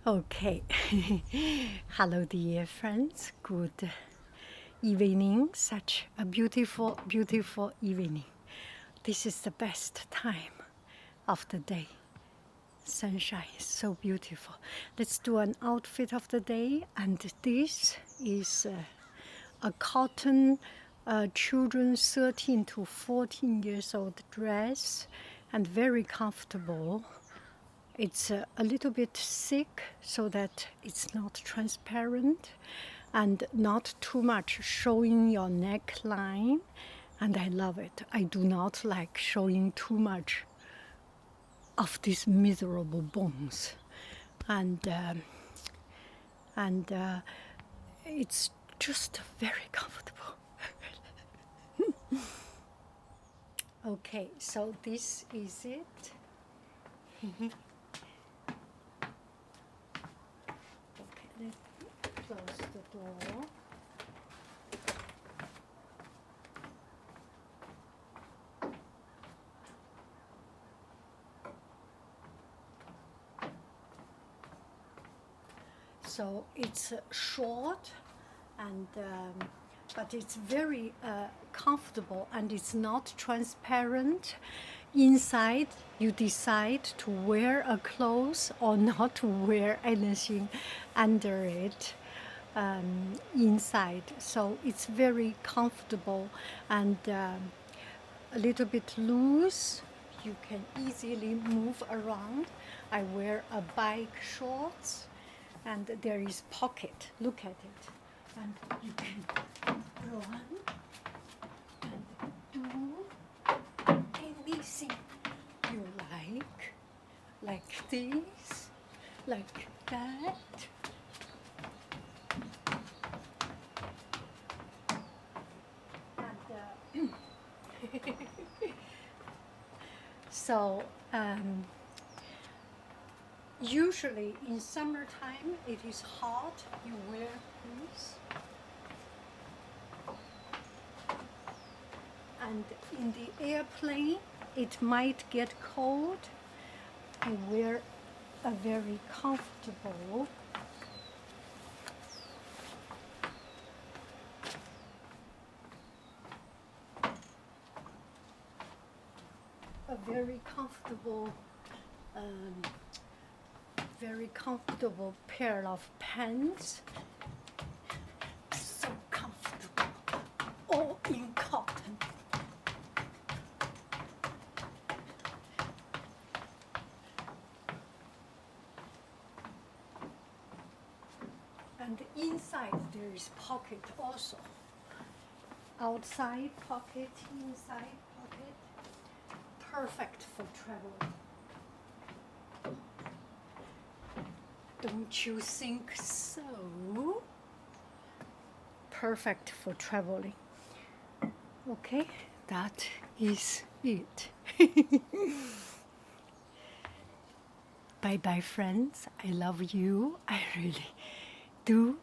Okay. Hello, dear friends. Good evening. Such a beautiful, beautiful evening. This is the best time of the day. Sunshine is so beautiful. Let's do an outfit of the day. And this is a cotton children's 13 to 14 years old dress and very comfortable. It's a little bit thick so that it's not transparent and not too much showing your neckline. And I love it. I do not like showing too much of these miserable bones. And it's just very comfortable. Okay, so this is it. Okay, let me close the door. So it's short, and but it's very comfortable, and it's not transparent. Inside, you decide to wear a clothes or not to wear anything under it inside. So it's very comfortable and a little bit loose. You can easily move around. I wear a bike shorts, and there is pocket. Look at it, and you can run and do anything you like this, like that. And so usually in summertime it is hot, you wear this. And in the airplane it might get cold. I wear a very comfortable very comfortable pair of pants. So comfortable, all in cotton. And inside there is pocket also. Outside pocket, inside pocket. Perfect for traveling. Don't you think so? Perfect for traveling. Okay, that is it. Bye bye, friends. I love you. I really do.